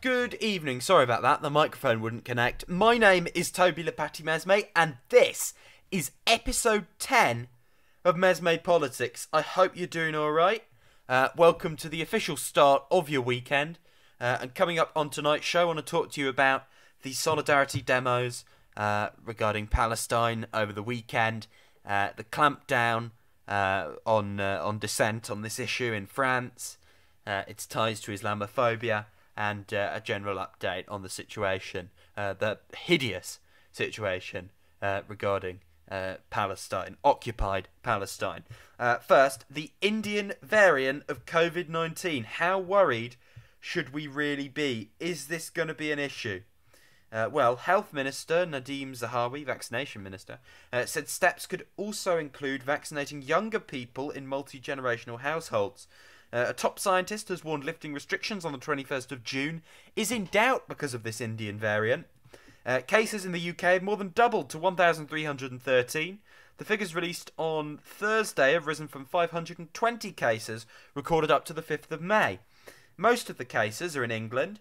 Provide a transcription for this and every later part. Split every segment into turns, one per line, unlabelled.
Good evening. Sorry about that. The microphone wouldn't connect. My name is Toby Lepati Mesme, and this is episode 10 of MesmePolitics. I hope you're doing all right. Welcome to the official start of your weekend. And coming up on tonight's show, I want to talk to you about the solidarity demos regarding Palestine over the weekend, the clampdown on dissent on this issue in France, its ties to Islamophobia, and a general update on the situation, the hideous situation regarding Palestine, occupied Palestine. First, the Indian variant of COVID-19. How worried should we really be? Is this going to be an issue? Well, Health Minister Nadeem Zahawi, Vaccination Minister, said steps could also include vaccinating younger people in multi-generational households. A top scientist has warned lifting restrictions on the 21st of June is in doubt because of this Indian variant. Cases in the UK have more than doubled to 1,313. The figures released on Thursday have risen from 520 cases recorded up to the 5th of May. Most of the cases are in England,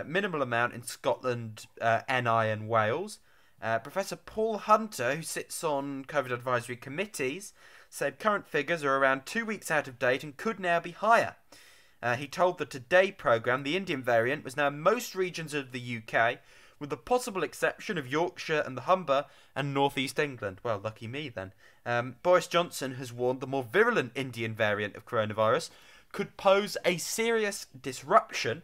minimal amount in Scotland, NI and Wales. Professor Paul Hunter, who sits on COVID advisory committees, said current figures are around 2 weeks out of date and could now be higher. He told the Today programme the Indian variant was now in most regions of the UK, with the possible exception of Yorkshire and the Humber and North East England. Well, lucky me then. Boris Johnson has warned the more virulent Indian variant of coronavirus could pose a serious disruption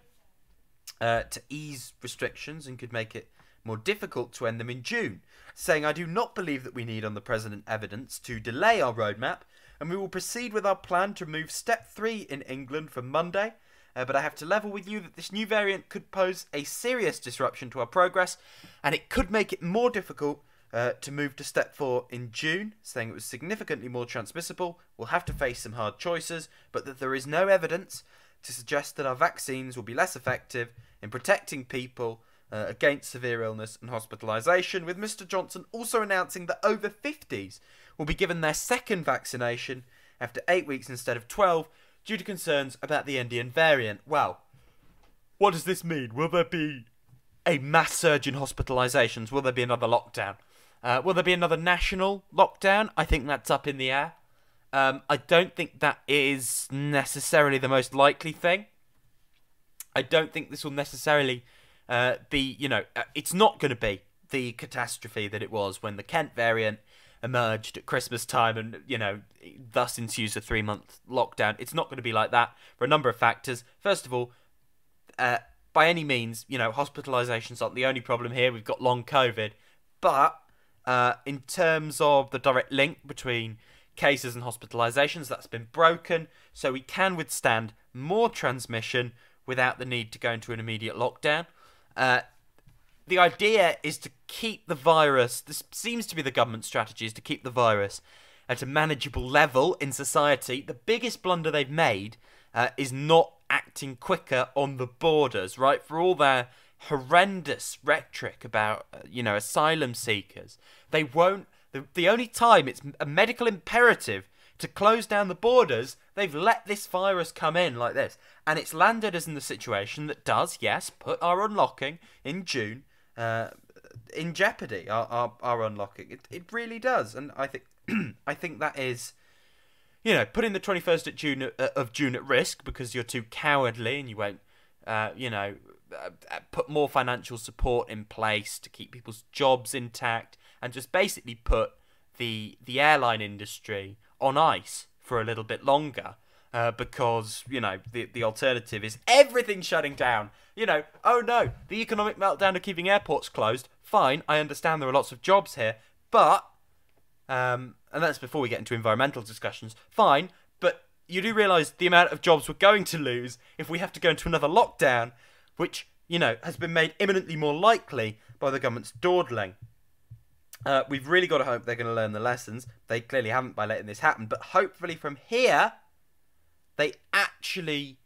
to ease restrictions and could make it more difficult to end them in June, saying, "I do not believe that we need on the present evidence to delay our roadmap, and we will proceed with our plan to remove step 3 in England from Monday, but I have to level with you that this new variant could pose a serious disruption to our progress, and it could make it more difficult to move to step 4 in June," saying it was significantly more transmissible. "We'll have to face some hard choices, but that there is no evidence to suggest that our vaccines will be less effective in protecting people against severe illness and hospitalisation," with Mr Johnson also announcing that over 50s will be given their second vaccination after 8 weeks instead of 12 due to concerns about the Indian variant. Well, what does this mean? Will there be a mass surge in hospitalisations? Will there be another lockdown? Will there be another national lockdown? I think that's up in the air. I don't think that is necessarily the most likely thing. I don't think this will necessarily be, it's not going to be the catastrophe that it was when the Kent variant emerged at Christmas time and, thus ensues a 3-month lockdown. It's not going to be like that for a number of factors. First of all, by any means, hospitalisations aren't the only problem here. We've got long COVID. But in terms of the direct link between cases and hospitalisations, that's been broken. So we can withstand more transmission without the need to go into an immediate lockdown. The idea is to keep the virus, this seems to be the government's strategy, is to keep the virus at a manageable level in society. The biggest blunder they've made is not acting quicker on the borders, right? For all their horrendous rhetoric about, asylum seekers, they won't, the only time it's a medical imperative to close down the borders, they've let this virus come in like this. And it's landed us in the situation that does, yes, put our unlocking in June in jeopardy, our unlocking. It really does. And I think I think that is, putting the 21st of June at risk because you're too cowardly and you won't, put more financial support in place to keep people's jobs intact and just basically put the airline industry on ice for a little bit longer because, the alternative is everything shutting down. Oh no, the economic meltdown of keeping airports closed. Fine, I understand there are lots of jobs here, but, and that's before we get into environmental discussions, fine, but you do realise the amount of jobs we're going to lose if we have to go into another lockdown, which, has been made imminently more likely by the government's dawdling. We've really got to hope they're going to learn the lessons. They clearly haven't by letting this happen. But hopefully from here, they actually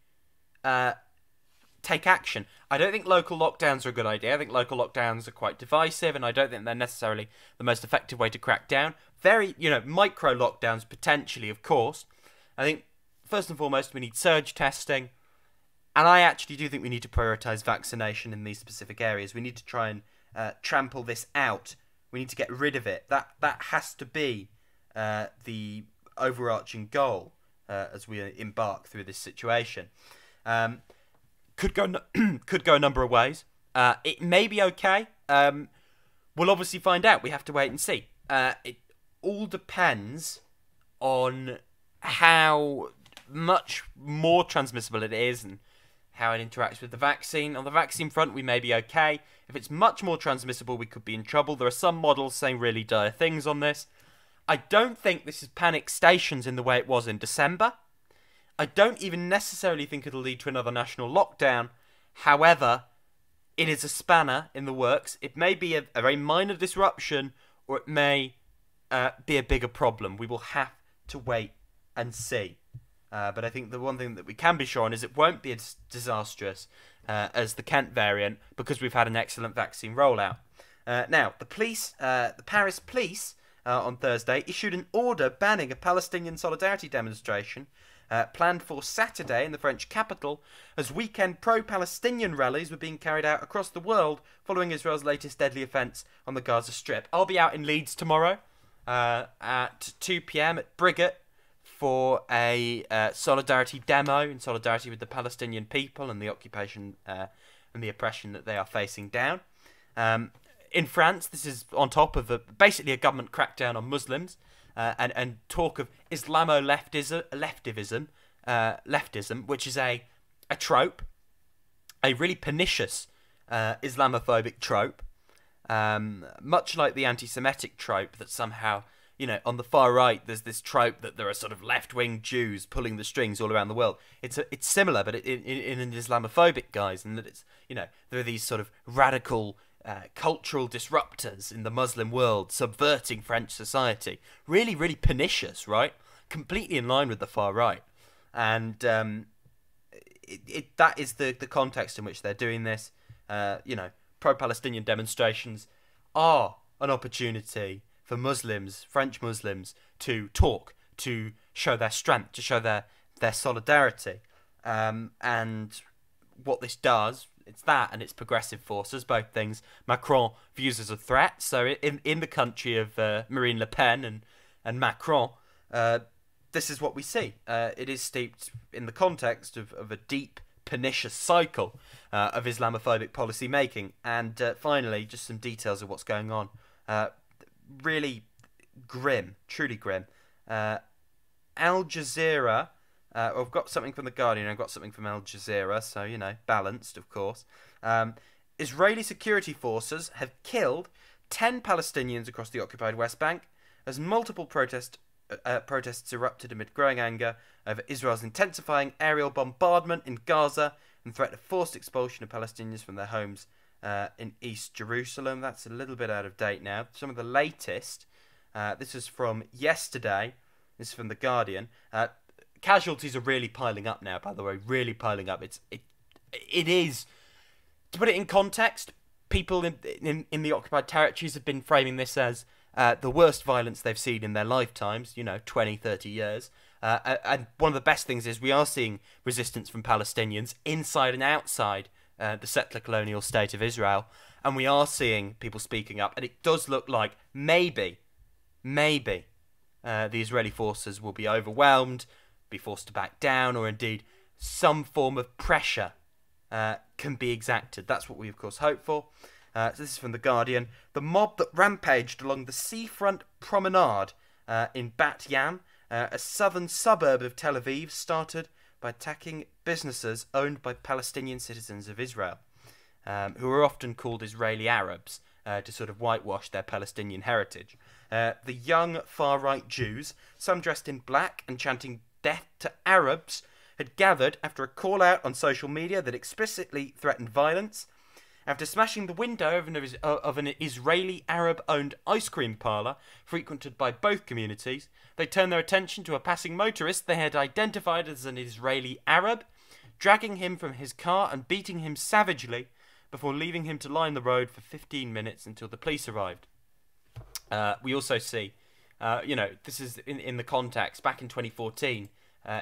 take action. I don't think local lockdowns are a good idea. I think local lockdowns are quite divisive, and I don't think they're necessarily the most effective way to crack down. Very, micro lockdowns potentially, of course. I think, first and foremost, we need surge testing. And I actually do think we need to prioritise vaccination in these specific areas. We need to try and trample this out. We need to get rid of it. That has to be the overarching goal as we embark through this situation. Could go a number of ways. It may be okay. We'll obviously find out. We have to wait and see. It all depends on how much more transmissible it is and how it interacts with the vaccine. On the vaccine front, we may be okay. If it's much more transmissible, we could be in trouble. There are some models saying really dire things on this. I don't think this is panic stations in the way it was in December. I don't even necessarily think it'll lead to another national lockdown. However, it is a spanner in the works. It may be a very minor disruption, or it may be a bigger problem. We will have to wait and see. But I think the one thing that we can be sure on is it won't be as disastrous as the Kent variant, because we've had an excellent vaccine rollout. Now, the Paris police on Thursday issued an order banning a Palestinian solidarity demonstration planned for Saturday in the French capital, as weekend pro-Palestinian rallies were being carried out across the world following Israel's latest deadly offence on the Gaza Strip. I'll be out in Leeds tomorrow at 2 p.m. at Briggate for a solidarity demo in solidarity with the Palestinian people and the occupation and the oppression that they are facing down. In France, this is on top of basically a government crackdown on Muslims and talk of Islamo-leftism, which is a trope, a really pernicious Islamophobic trope, much like the anti-Semitic trope that somehow, on the far right, there's this trope that there are sort of left-wing Jews pulling the strings all around the world. It's similar, but in an Islamophobic guise, and that it's, there are these sort of radical cultural disruptors in the Muslim world subverting French society. Really, really pernicious, right? Completely in line with the far right. And that is the context in which they're doing this. Pro-Palestinian demonstrations are an opportunity for Muslims, French Muslims, to talk, to show their strength, to show their solidarity. And what this does, it's that and it's progressive forces, both things Macron views as a threat. So in the country of Marine Le Pen and Macron, this is what we see. It is steeped in the context of a deep, pernicious cycle of Islamophobic policy making. And finally, just some details of what's going on. Really grim, truly grim. Al Jazeera, I've got something from The Guardian, I've got something from Al Jazeera, so, balanced, of course. Israeli security forces have killed 10 Palestinians across the occupied West Bank as multiple protests erupted amid growing anger over Israel's intensifying aerial bombardment in Gaza and threat of forced expulsion of Palestinians from their homes in East Jerusalem. That's a little bit out of date now. Some of the latest, this is from yesterday, this is from The Guardian. Casualties are really piling up now, by the way, really piling up. It is, to put it in context, people in the occupied territories have been framing this as the worst violence they've seen in their lifetimes, 20, 30 years. And one of the best things is we are seeing resistance from Palestinians inside and outside the settler colonial state of Israel. And we are seeing people speaking up. And it does look like maybe the Israeli forces will be overwhelmed, be forced to back down, or indeed some form of pressure can be exacted. That's what we, of course, hope for. So this is from The Guardian. The mob that rampaged along the seafront promenade in Bat Yam, a southern suburb of Tel Aviv, started by attacking businesses owned by Palestinian citizens of Israel, who are often called Israeli Arabs, to sort of whitewash their Palestinian heritage. The young far-right Jews, some dressed in black and chanting "Death to Arabs," had gathered after a call-out on social media that explicitly threatened violence. After smashing the window of an Israeli Arab-owned ice cream parlour frequented by both communities, they turned their attention to a passing motorist they had identified as an Israeli Arab, dragging him from his car and beating him savagely before leaving him to line the road for 15 minutes until the police arrived. We also see, this is in the context, back in 2014,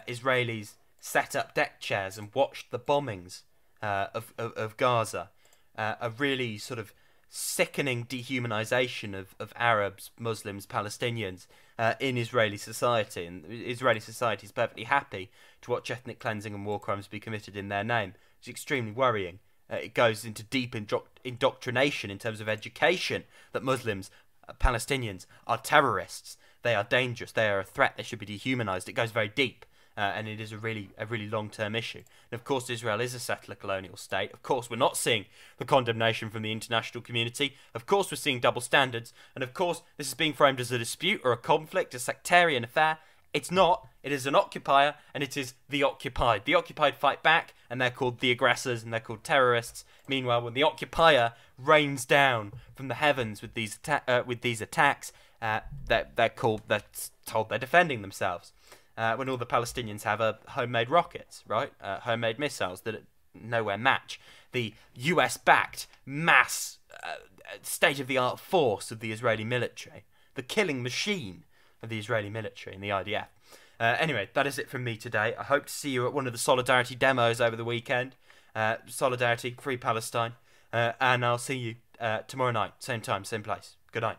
Israelis sat up deck chairs and watched the bombings of Gaza, a really sort of sickening dehumanization of Arabs, Muslims, Palestinians in Israeli society. And Israeli society is perfectly happy to watch ethnic cleansing and war crimes be committed in their name. It's extremely worrying. It goes into deep indoctrination in terms of education that Muslims, Palestinians are terrorists. They are dangerous. They are a threat. They should be dehumanized. It goes very deep. And it is a really long-term issue. And of course, Israel is a settler colonial state. Of course, we're not seeing the condemnation from the international community. Of course, we're seeing double standards. And of course, this is being framed as a dispute or a conflict, a sectarian affair. It's not. It is an occupier, and it is the occupied. The occupied fight back, and they're called the aggressors, and they're called terrorists. Meanwhile, when the occupier rains down from the heavens with these attacks, they're told they're defending themselves. When all the Palestinians have homemade rockets, right? Homemade missiles that nowhere match the US-backed mass state-of-the-art force of the Israeli military, the killing machine of the Israeli military and the IDF. Anyway, that is it from me today. I hope to see you at one of the Solidarity demos over the weekend. Solidarity, Free Palestine. And I'll see you tomorrow night, same time, same place. Good night.